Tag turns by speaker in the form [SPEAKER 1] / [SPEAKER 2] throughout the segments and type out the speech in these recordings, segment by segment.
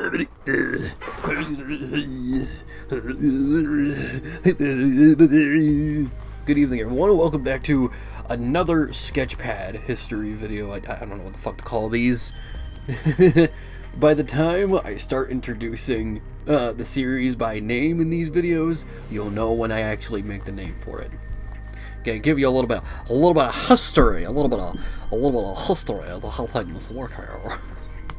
[SPEAKER 1] Good evening, everyone, and welcome back to another Sketchpad history video. I don't know what the fuck to call these. By the time I start introducing the series by name in these videos, you'll know when I actually make the name for it. Okay, give you a little bit of history, a little bit of history of how things work here.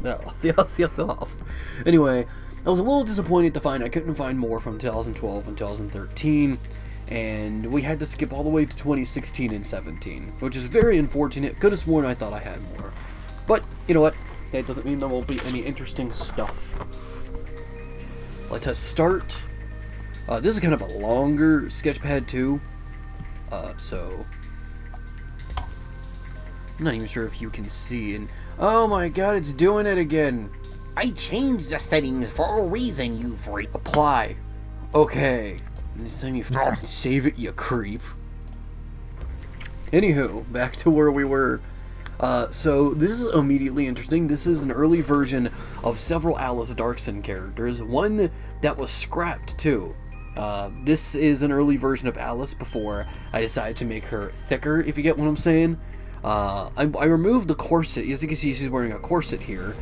[SPEAKER 1] Yes. Anyway, I was a little disappointed to find I couldn't find more from 2012 and 2013, and we had to skip all the way to 2016 and 17, which is very unfortunate. Could have sworn I thought I had more. But, you know what? That doesn't mean there won't be any interesting stuff. Let us start. This is kind of a longer Sketchpad too, so I'm not even sure if you can see. And oh my god, it's doing it again.
[SPEAKER 2] I changed the settings for a reason, you freak.
[SPEAKER 1] Apply. Okay. This time you save it, you creep. Anywho, back to where we were. So this is immediately interesting. This is an early version of several Alice Darkson characters. One that was scrapped too. This is an early version of Alice before I decided to make her thicker, if you get what I'm saying. I removed the corset. As you can see, she's wearing a corset here.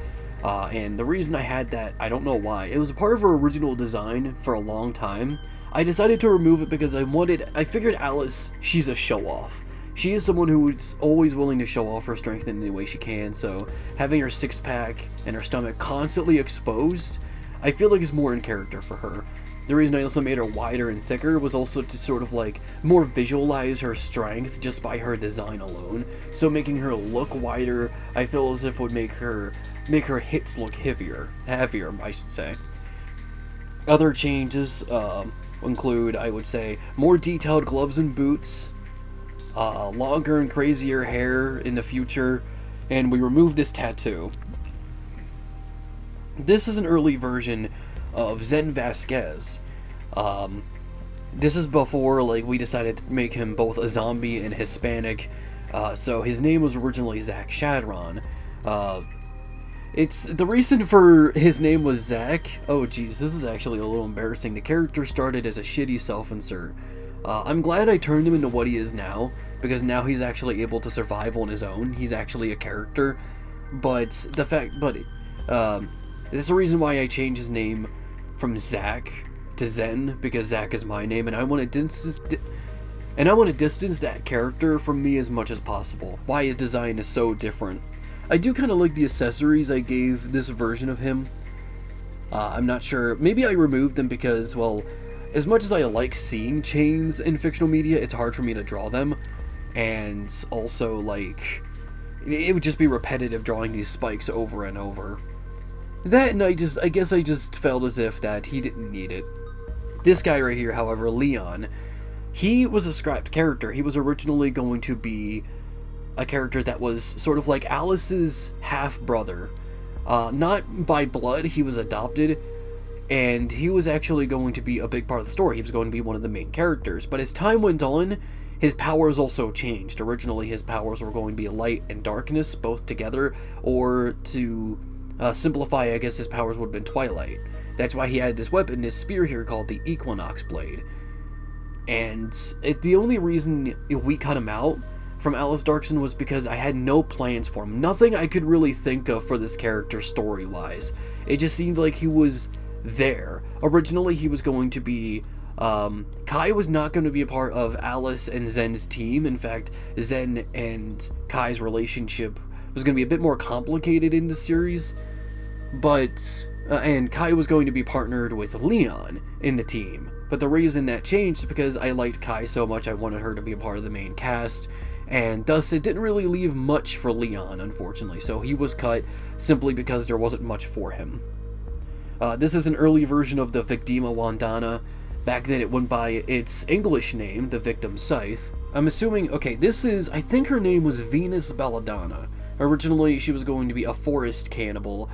[SPEAKER 1] And the reason I had that, I don't know why. It was a part of her original design for a long time. I decided to remove it because I figured Alice, she's a show-off. She is someone who is always willing to show off her strength in any way she can, so having her six-pack and her stomach constantly exposed, I feel like is more in character for her. The reason I also made her wider and thicker was also to sort of like more visualize her strength just by her design alone. So making her look wider, I feel as if would make her hits look heavier, I should say. Other changes include, I would say, more detailed gloves and boots, longer and crazier hair in the future, and we removed this tattoo. This is an early version of Zen Vasquez. This is before we decided to make him both a zombie and Hispanic. So his name was originally Zach Shadron. It's the reason for his name was Zach. Oh geez, this is actually a little embarrassing. The character started as a shitty self-insert. I'm glad I turned him into what he is now, because now he's actually able to survive on his own. He's actually a character. But this is the reason why I changed his name from Zach to Zen, because Zach is my name, and I want to distance that character from me as much as possible. Why his design is so different. I do kind of like the accessories I gave this version of him. I'm not sure. Maybe I removed them because, well, as much as I like seeing chains in fictional media, it's hard for me to draw them. And also, it would just be repetitive drawing these spikes over and over. That, and I guess I just felt as if that he didn't need it. This guy right here, however, Leon, he was a scrapped character. He was originally going to be a character that was sort of like Alice's half-brother. Not by blood, he was adopted, and he was actually going to be a big part of the story. He was going to be one of the main characters. But as time went on, his powers also changed. Originally, his powers were going to be light and darkness, both together, or to simplify, I guess his powers would have been twilight. That's why he had this weapon, this spear here called the Equinox Blade. And the only reason we cut him out from Alice Darkson was because I had no plans for him. Nothing I could really think of for this character story-wise. It just seemed like he was there. Originally, he was going to be... Kai was not going to be a part of Alice and Zen's team. In fact, Zen and Kai's relationship was going to be a bit more complicated in the series. But... and Kai was going to be partnered with Leon in the team. But the reason that changed is because I liked Kai so much I wanted her to be a part of the main cast, and thus it didn't really leave much for Leon, unfortunately, so he was cut simply because there wasn't much for him. This is an early version of the Victima Wandana. Back then it went by its English name, the Victim Scythe. I'm assuming, okay, I think her name was Venus Belladonna. Originally she was going to be a forest cannibal.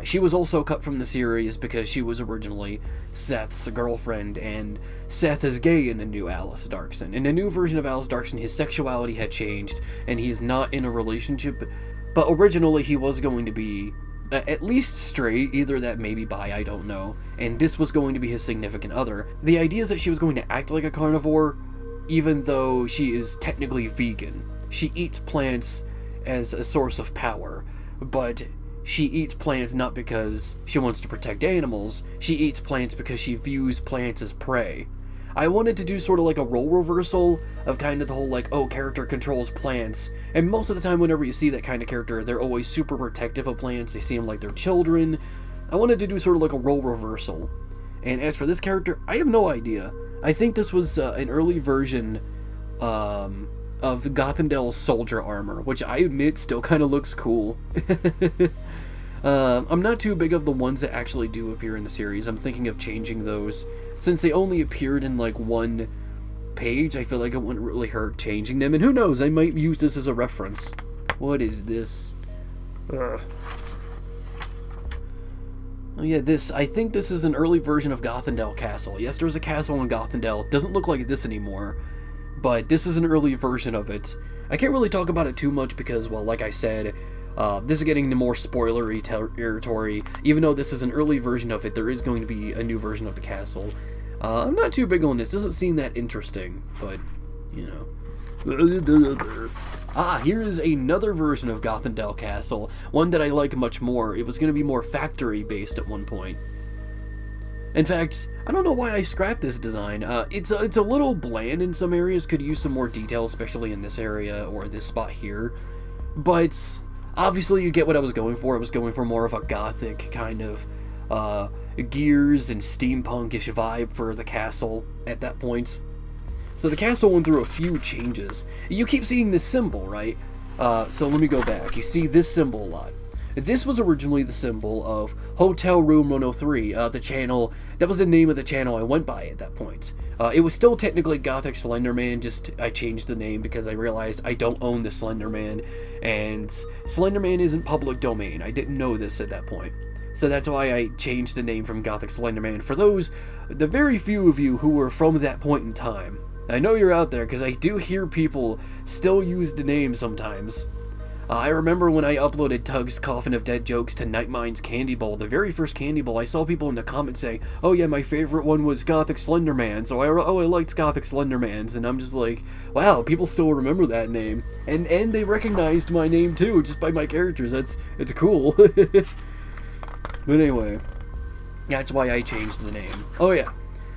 [SPEAKER 1] She was also cut from the series because she was originally Seth's girlfriend, and Seth is gay in the new Alice Darkson. In the new version of Alice Darkson, his sexuality had changed, and he is not in a relationship, but originally he was going to be at least straight, either that, maybe bi, I don't know, and this was going to be his significant other. The idea is that she was going to act like a carnivore, even though she is technically vegan. She eats plants as a source of power, but she eats plants not because she wants to protect animals, she eats plants because she views plants as prey. I wanted to do sort of like a role reversal of kind of the whole like, oh, character controls plants, and most of the time whenever you see that kind of character, they're always super protective of plants, they see them like they're children. I wanted to do sort of like a role reversal. And as for this character, I have no idea. I think this was an early version of Gothendel's soldier armor, which I admit still kind of looks cool. I'm not too big of the ones that actually do appear in the series. I'm thinking of changing those. Since they only appeared in like one page, I feel like it wouldn't really hurt changing them. And who knows, I might use this as a reference. What is this? Oh yeah, I think this is an early version of Gothendel Castle. Yes, there's a castle in Gothendel. It doesn't look like this anymore, but this is an early version of it. I can't really talk about it too much because, well, like I said, this is getting into more spoilery territory. Even though this is an early version of it, there is going to be a new version of the castle. I'm not too big on this. Doesn't seem that interesting, but, you know. Here is another version of Gothendel Castle, one that I like much more. It was going to be more factory-based at one point. In fact, I don't know why I scrapped this design. It's a little bland in some areas, could use some more detail, especially in this area or this spot here. But obviously you get what I was going for. I was going for more of a gothic kind of gears and steampunk-ish vibe for the castle at that point. So the castle went through a few changes. You keep seeing this symbol, right? So let me go back. You see this symbol a lot. This was originally the symbol of Hotel Room 103, the channel. That was the name of the channel I went by at that point. It was still technically Gothic Slenderman, just I changed the name because I realized I don't own the Slenderman, and Slenderman isn't public domain. I didn't know this at that point. So that's why I changed the name from Gothic Slenderman. For those, the very few of you who were from that point in time, I know you're out there because I do hear people still use the name sometimes. I remember when I uploaded Tug's Coffin of Dead Jokes to Nightmind's Candy Bowl, the very first Candy Bowl, I saw people in the comments saying, oh yeah, my favorite one was Gothic Slenderman, so I liked Gothic Slendermans, and I'm just like, wow, people still remember that name. And they recognized my name too, just by my characters. It's cool. But anyway, that's why I changed the name. Oh yeah,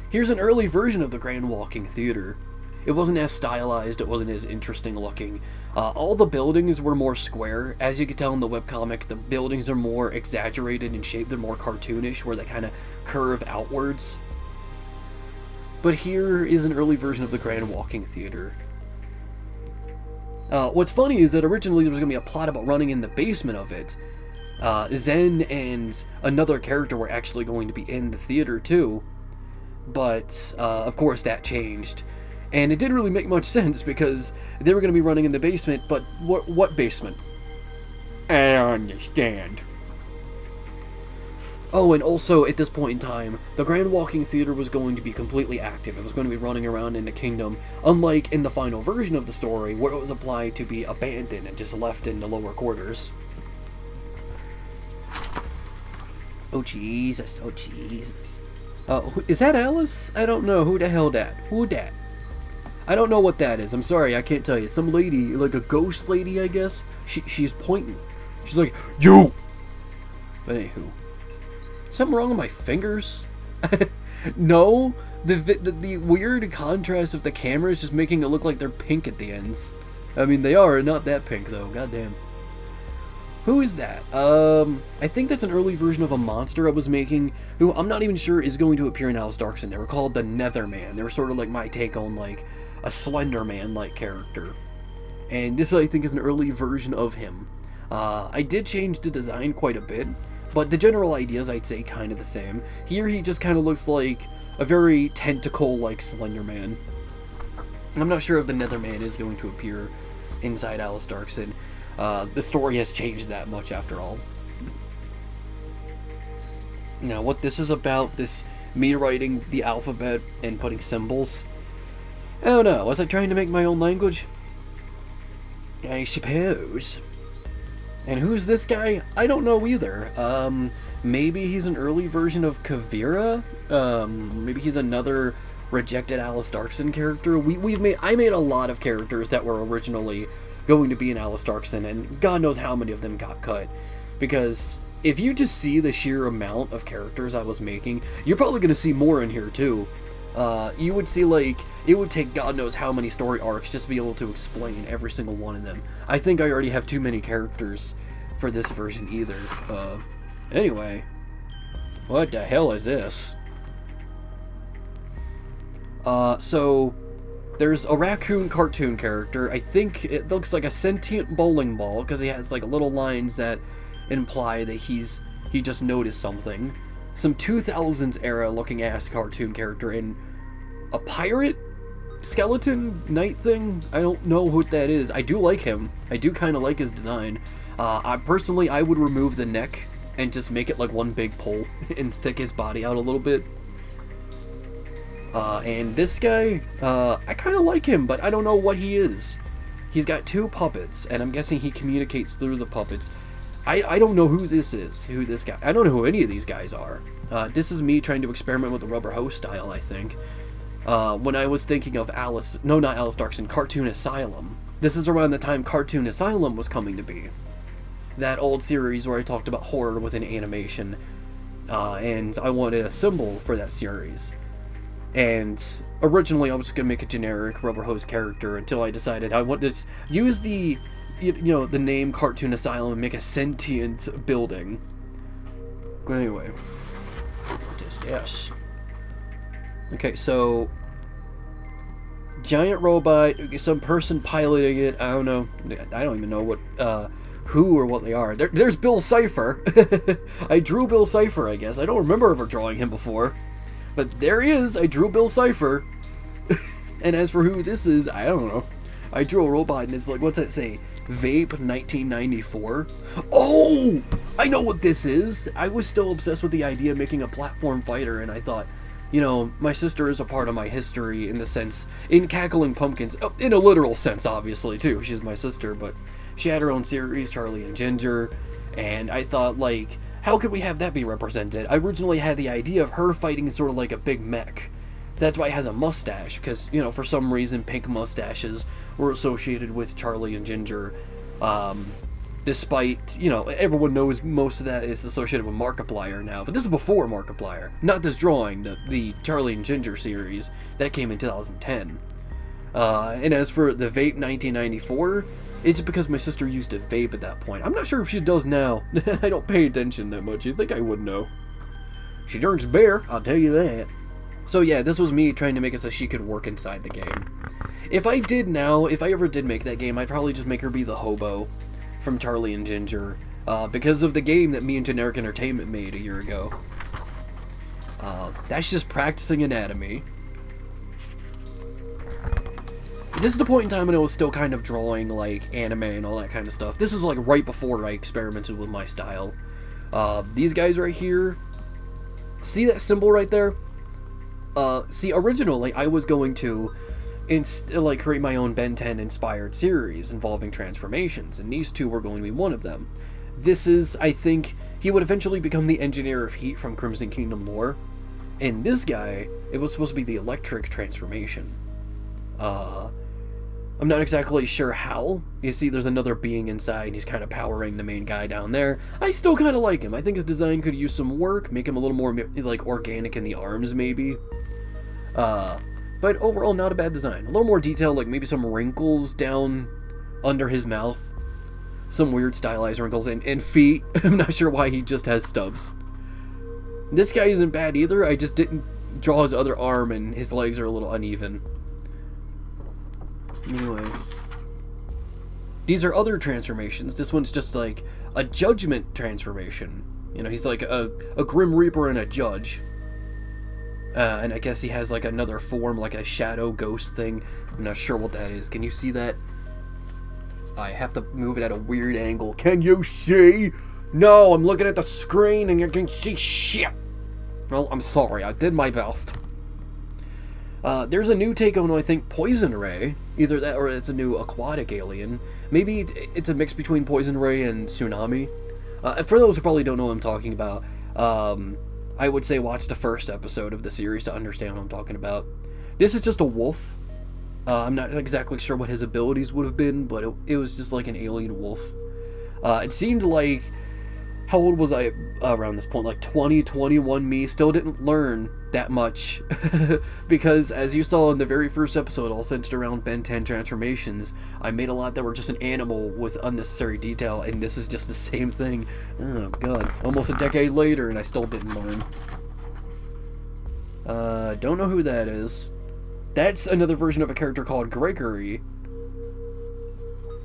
[SPEAKER 1] here's an early version of the Grand Walking Theater. It wasn't as stylized, it wasn't as interesting looking. All the buildings were more square. As you can tell in the webcomic, the buildings are more exaggerated in shape, they're more cartoonish, where they kind of curve outwards. But here is an early version of the Grand Walking Theater. What's funny is that originally there was going to be a plot about running in the basement of it. Zen and another character were actually going to be in the theater too. But, of course, that changed. And it didn't really make much sense because they were going to be running in the basement, but what basement? I understand. Oh, and also, at this point in time, the Grand Walking Theater was going to be completely active. It was going to be running around in the kingdom, unlike in the final version of the story, where it was applied to be abandoned and just left in the lower quarters. Oh, Jesus. Oh, Jesus. Is that Alice? I don't know. Who the hell that? Who that? I don't know what that is. I'm sorry, I can't tell you. Some lady, like a ghost lady, I guess. She's pointing. She's like, you! But anywho. Something wrong with my fingers? No? The weird contrast of the camera is just making it look like they're pink at the ends. I mean, they are, not that pink, though. Goddamn. Who is that? I think that's an early version of a monster I was making, who I'm not even sure is going to appear in Alice Darkson. They were called the Netherman. They were sort of like my take on, like, a Slender Man-like character. And this, I think, is an early version of him. I did change the design quite a bit, but the general ideas, I'd say, kind of the same. Here, he just kind of looks like a very tentacle-like Slender Man. I'm not sure if the Netherman is going to appear inside Alice Darkson. The story has changed that much after all. Now, what this is about, this me writing the alphabet and putting symbols, I don't know. Was I trying to make my own language? I suppose. And who's this guy? I don't know either. Maybe he's an early version of Kavira. Maybe he's another rejected Alice Darkson character. I made a lot of characters that were originally going to be in Alice Darkson, and God knows how many of them got cut. Because if you just see the sheer amount of characters I was making, you're probably going to see more in here too. You would see, like, it would take God knows how many story arcs just to be able to explain every single one of them. I think I already have too many characters for this version either. Anyway, what the hell is this? So there's a raccoon cartoon character. I think it looks like a sentient bowling ball because he has like little lines that imply that he just noticed something. Some 2000s era looking ass cartoon character, and a pirate skeleton knight thing. I don't know what that is. I do like him. I do kind of like his design. I would remove the neck and just make it like one big pole and thick his body out a little bit. And this guy, I kind of like him, but I don't know what he is. He's got 2 puppets, and I'm guessing he communicates through the puppets. I don't know who this is, I don't know who any of these guys are. This is me trying to experiment with the rubber hose style, I think. When I was thinking of not Alice Darkson, Cartoon Asylum. This is around the time Cartoon Asylum was coming to be. That old series where I talked about horror within animation. And I wanted a symbol for that series. And originally I was just going to make a generic rubber hose character until I decided I wanted to use the name Cartoon Asylum and make a sentient building. Anyway, what is this? Okay, so giant robot, some person piloting it. I don't know. I don't even know what, who or what they are. There's Bill Cipher. I drew Bill Cipher, I guess. I don't remember ever drawing him before. But there he is, I drew Bill Cipher. And as for who this is, I don't know. I drew a robot and it's like, what's that say? Vape 1994? Oh! I know what this is! I was still obsessed with the idea of making a platform fighter, and I thought, my sister is a part of my history in Cackling Pumpkins. In a literal sense, obviously, too. She's my sister, but she had her own series, Charlie and Ginger, and I thought, like, how could we have that be represented? I originally had the idea of her fighting sort of like a big mech. That's why it has a mustache, because, for some reason, pink mustaches were associated with Charlie and Ginger. Despite, everyone knows most of that is associated with Markiplier now. But this is before Markiplier. Not this drawing, the Charlie and Ginger series. That came in 2010. And as for the Vape 1994... it's because my sister used to vape at that point. I'm not sure if she does now. I don't pay attention that much. You'd think I would know. She drinks beer, I'll tell you that. So yeah, this was me trying to make it so she could work inside the game. If I ever did make that game, I'd probably just make her be the hobo from Charlie and Ginger. Because of the game that me and Generic Entertainment made a year ago. That's just practicing anatomy. This is the point in time when I was still kind of drawing, like, anime and all that kind of stuff. This is, like, right before I experimented with my style. These guys right here, see that symbol right there? Originally, I was going to, create my own Ben 10 inspired series involving transformations, and these two were going to be one of them. This is, I think, he would eventually become the Engineer of Heat from Crimson Kingdom lore. And this guy, it was supposed to be the electric transformation. I'm not exactly sure how. You see there's another being inside, and he's kind of powering the main guy down there. I still kind of like him. I think his design could use some work, make him a little more, like, organic in the arms, maybe. But overall, not a bad design. A little more detail, like maybe some wrinkles down under his mouth. Some weird stylized wrinkles, and feet. I'm not sure why he just has stubs. This guy isn't bad either. I just didn't draw his other arm, and his legs are a little uneven. Anyway, these are other transformations. This one's just like a judgment transformation. He's like a Grim Reaper and a judge. And I guess he has like another form, like a shadow ghost thing. I'm not sure what that is. Can you see that? I have to move it at a weird angle. Can you see? No, I'm looking at the screen and you can see shit. Well, I'm sorry. I did my best. There's a new take on, I think, Poison Ray. Either that or it's a new aquatic alien. Maybe it's a mix between Poison Ray and Tsunami. For those who probably don't know what I'm talking about, I would say watch the first episode of the series to understand what I'm talking about. This is just a wolf. I'm not exactly sure what his abilities would have been, but it was just like an alien wolf. It seemed like... How old was I around this point? Like 20, 21 me. Still didn't learn that much. Because as you saw in the very first episode, all centered around Ben 10 transformations, I made a lot that were just an animal with unnecessary detail, and this is just the same thing. Oh god. Almost a decade later, and I still didn't learn. Don't know who that is. That's another version of a character called Gregory.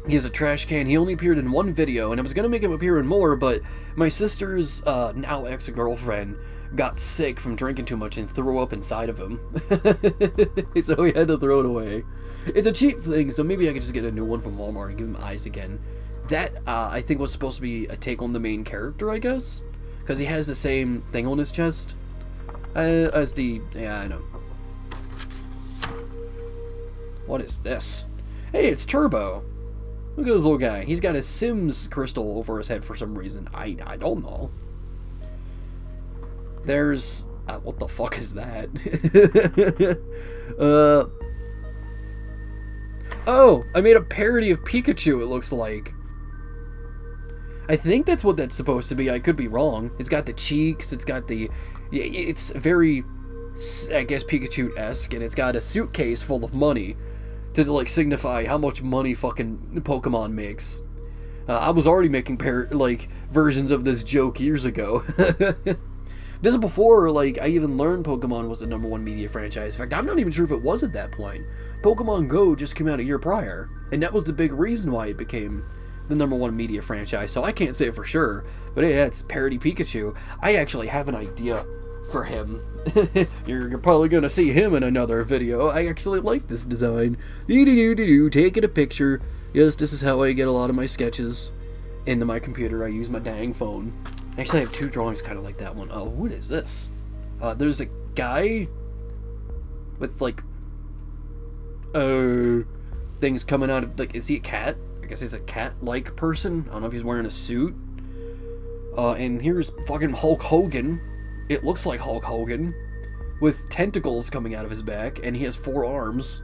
[SPEAKER 1] He has a trash can. He only appeared in one video, and I was going to make him appear in more, but my sister's now ex-girlfriend got sick from drinking too much and threw up inside of him. So he had to throw it away. It's a cheap thing, so maybe I could just get a new one from Walmart and give him eyes again. That, I think, was supposed to be a take on the main character, I guess? Because he has the same thing on his chest as the... Yeah, I know. What is this? Hey, it's Turbo! Look at this little guy. He's got a Sims crystal over his head for some reason. I don't know. There's... what the fuck is that? Oh! I made a parody of Pikachu, it looks like. I think that's what that's supposed to be. I could be wrong. It's got the cheeks. It's got the... It's very, I guess, Pikachu-esque. And it's got a suitcase full of money to, like, signify how much money fucking Pokemon makes. I was already making, versions of this joke years ago. This is before, like, I even learned Pokemon was the #1 media franchise. In fact, I'm not even sure if it was at that point. Pokemon Go just came out a year prior. And that was the big reason why it became the #1 media franchise. So I can't say it for sure. But yeah, it's parody Pikachu. I actually have an idea for him. You're probably gonna see him in another video. I actually like this design. Taking a picture. Yes, this is how I get a lot of my sketches into my computer. I use my dang phone. Actually, I have two drawings kind of like that one. Oh, what is this? There's a guy with, like, things coming out of, like, is he a cat? I guess he's a cat-like person. I don't know if he's wearing a suit. And here's fucking Hulk Hogan. It looks like Hulk Hogan, with tentacles coming out of his back, and he has 4 arms.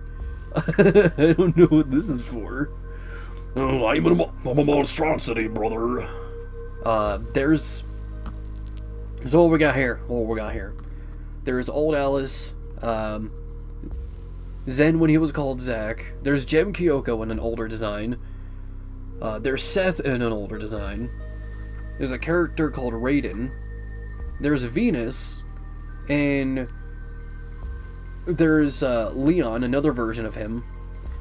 [SPEAKER 1] I don't know what this is for. Oh, I'm a monstrosity, brother. So what we got here? There's Old Alice, Zen when he was called Zack. There's Gem Kyoko in an older design. There's Seth in an older design. There's a character called Raiden. There's Venus, and there's Leon, another version of him.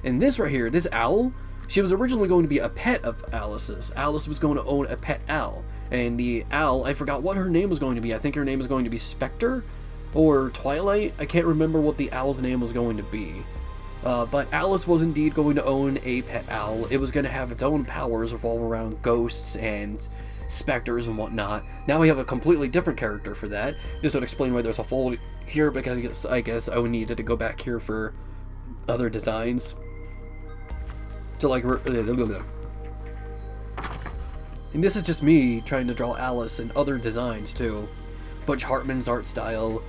[SPEAKER 1] And this right here, this owl, she was originally going to be a pet of Alice's. Alice was going to own a pet owl. And the owl, I forgot what her name was going to be. I think her name was going to be Spectre or Twilight. I can't remember what the owl's name was going to be. But Alice was indeed going to own a pet owl. It was going to have its own powers revolve around ghosts and specters and whatnot. Now we have a completely different character for that. This would explain why there's a fold here, because I guess I needed to go back here for other designs. To like... And this is just me trying to draw Alice and other designs too. Butch Hartman's art style,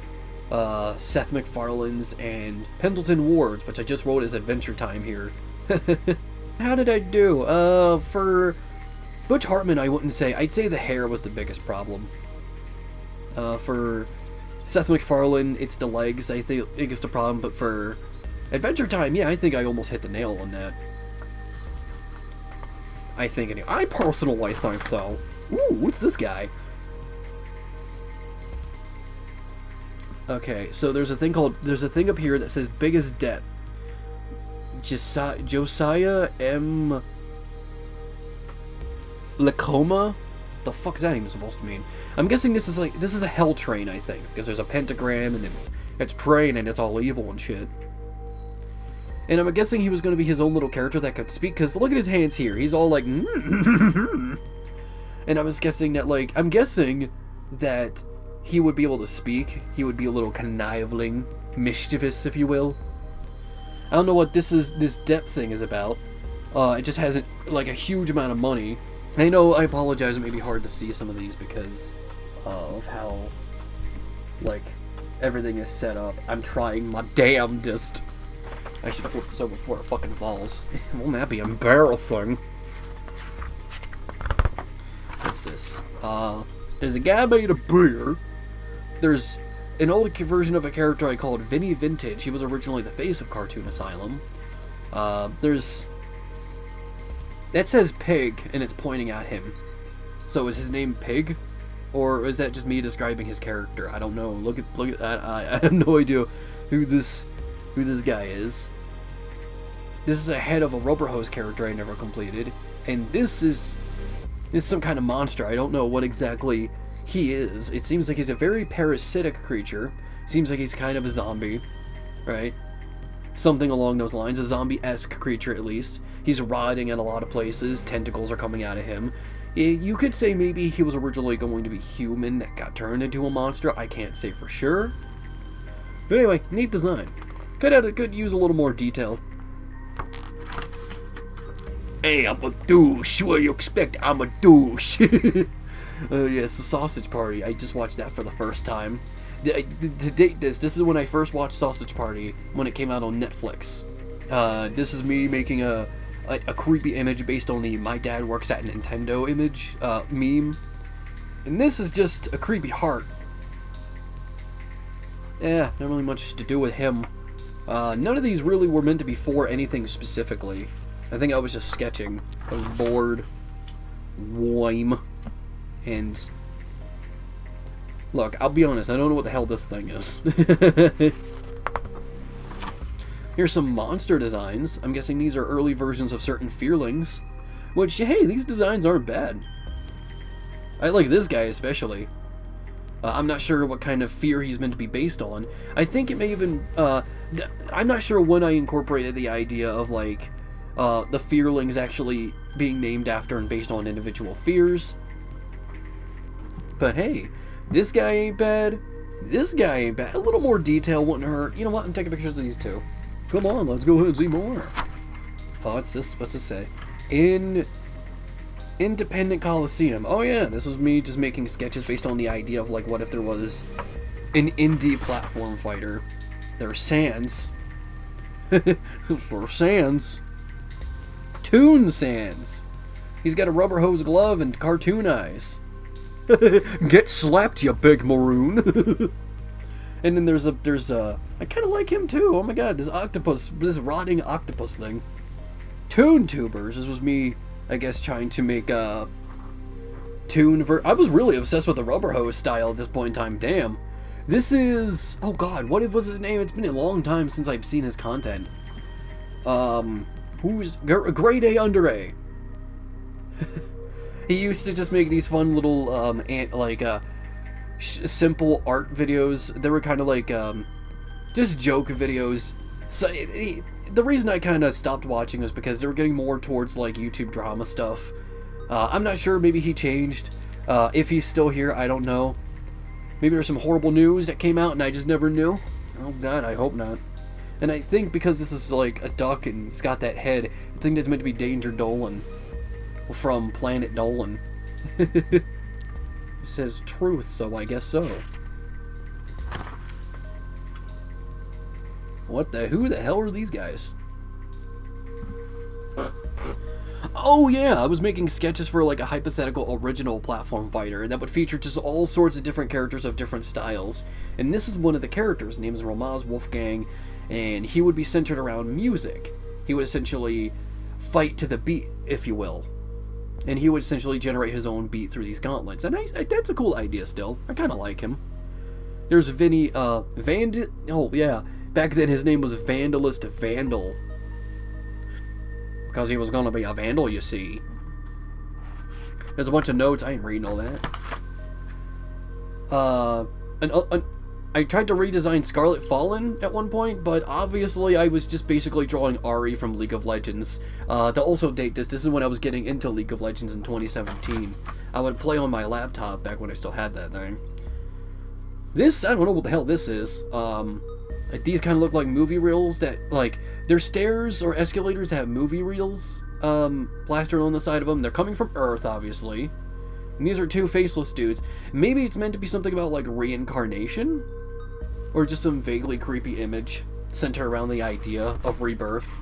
[SPEAKER 1] Seth MacFarlane's, and Pendleton Ward's, which I just wrote as Adventure Time here. How did I do? For Butch Hartman, I wouldn't say. I'd say the hair was the biggest problem. For Seth MacFarlane, it's the legs, I think it's the problem, but for Adventure Time, yeah, I think I almost hit the nail on that. I personally think so. Ooh, what's this guy? Okay, so there's a thing up here that says biggest debt. Josiah M. Lacoma? The fuck is that even supposed to mean? I'm guessing this is a hell train, I think, because there's a pentagram and it's train and it's all evil and shit. And I'm guessing he was going to be his own little character that could speak, because look at his hands here. He's all like... And I was guessing that, like... I'm guessing that he would be able to speak. He would be a little conniving, mischievous, if you will. I don't know what this depth thing is about. It just hasn't, like, a huge amount of money. I know, I apologize, it may be hard to see some of these because of how, like, everything is set up. I'm trying my damnedest. I should flip this over before it fucking falls. Won't that be embarrassing? What's this? There's a guy made a beer. There's an old version of a character I called Vinny Vintage. He was originally the face of Cartoon Asylum. There's... That says Pig, and it's pointing at him. So is his name Pig? Or is that just me describing his character? I don't know. Look at that. I have no idea who this guy is. This is a head of a rubber hose character I never completed. And this is some kind of monster. I don't know what exactly he is. It seems like he's a very parasitic creature. Seems like he's kind of a zombie, right? Something along those lines. A zombie-esque creature, at least. He's rotting in a lot of places. Tentacles are coming out of him. You could say maybe he was originally going to be human that got turned into a monster. I can't say for sure. But anyway, neat design. Could use a little more detail. Hey, I'm a douche. What do you expect? I'm a douche. Yes, the Sausage Party. I just watched that for the first time. To date this is when I first watched Sausage Party, when it came out on Netflix. This is me making a creepy image based on the "My Dad Works at Nintendo" image, meme. And this is just a creepy heart. Yeah, not really much to do with him. None of these really were meant to be for anything specifically. I think I was just sketching. I was bored. Whime. And... Look, I'll be honest, I don't know what the hell this thing is. Here's some monster designs. I'm guessing these are early versions of certain Fearlings. Which, hey, these designs aren't bad. I like this guy especially. I'm not sure what kind of fear he's meant to be based on. I think it may even... I'm not sure when I incorporated the idea of, like, the Fearlings actually being named after and based on individual fears. But hey, this guy ain't bad. This guy ain't bad. A little more detail wouldn't hurt. You know what? I'm taking pictures of these two. Come on, let's go ahead and see more. Oh, what's this? What's this say? Independent Coliseum. Oh yeah, this was me just making sketches based on the idea of, like, what if there was an indie platform fighter. There's Sans. For Sans. Toon Sans. He's got a rubber hose glove and cartoon eyes. Get slapped, you big maroon. And then there's a I kind of like him too. Oh my god, this octopus, this rotting octopus thing. Toon Tubers. This was me, I guess, trying to make a I was really obsessed with the rubber hose style at this point in time. Damn. This is, oh god, what was his name? It's been a long time since I've seen his content. Who's Grade A Under A? He used to just make these fun little simple art videos. They were kind of like just joke videos. So the reason I kind of stopped watching was because they were getting more towards, like, YouTube drama stuff. I'm not sure. Maybe he changed. If he's still here, I don't know. Maybe there's some horrible news that came out and I just never knew. Oh god, I hope not. And I think because this is like a duck and he's got that head, I think that's meant to be Danger Dolan from Planet Dolan. It says truth, so I guess so. Who the hell are these guys? Oh yeah, I was making sketches for, like, a hypothetical original platform fighter that would feature just all sorts of different characters of different styles. And this is one of the characters. His name is Ramaz Wolfgang, and he would be centered around music. He would essentially fight to the beat, if you will. And he would essentially generate his own beat through these gauntlets. And that's a cool idea still. I kind of like him. There's Vinny, oh yeah, back then his name was Vandalist Vandal. Because he was gonna be a vandal, you see. There's a bunch of notes. I ain't reading all that. I tried to redesign Scarlet Fallen at one point, but obviously I was just basically drawing Ari from League of Legends. To also date this is when I was getting into League of Legends in 2017. I would play on my laptop back when I still had that thing. This, I don't know what the hell this is. Like these kind of look like movie reels that, like, they're stairs or escalators that have movie reels plastered on the side of them. They're coming from Earth, obviously. And these are two faceless dudes. Maybe it's meant to be something about, like, reincarnation? Or just some vaguely creepy image centered around the idea of rebirth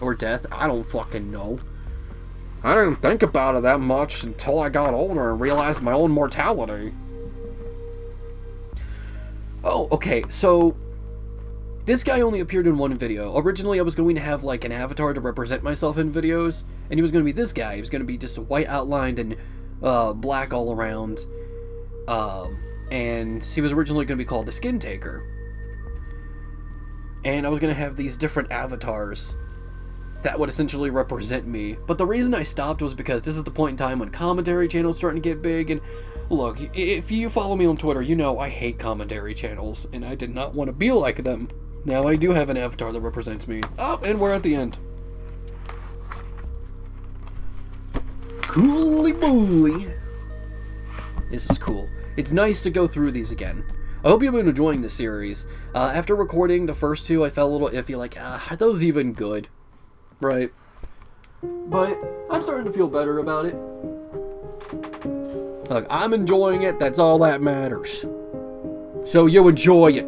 [SPEAKER 1] or death. I don't fucking know. I didn't think about it that much until I got older and realized my own mortality. Oh, okay, so this guy only appeared in one video. Originally, I was going to have, like, an avatar to represent myself in videos, and he was going to be this guy. He was going to be just white outlined and black all around, and he was originally going to be called the Skin Taker. And I was going to have these different avatars that would essentially represent me. But the reason I stopped was because this is the point in time when commentary channels starting to get big, and look, if you follow me on Twitter, you know I hate commentary channels, and I did not want to be like them. Now I do have an avatar that represents me. Oh, and we're at the end. Cooly booly. This is cool. It's nice to go through these again. I hope you've been enjoying this series. After recording the first two, I felt a little iffy, like, are those even good? Right. But I'm starting to feel better about it. Look, I'm enjoying it, that's all that matters. So you enjoy it.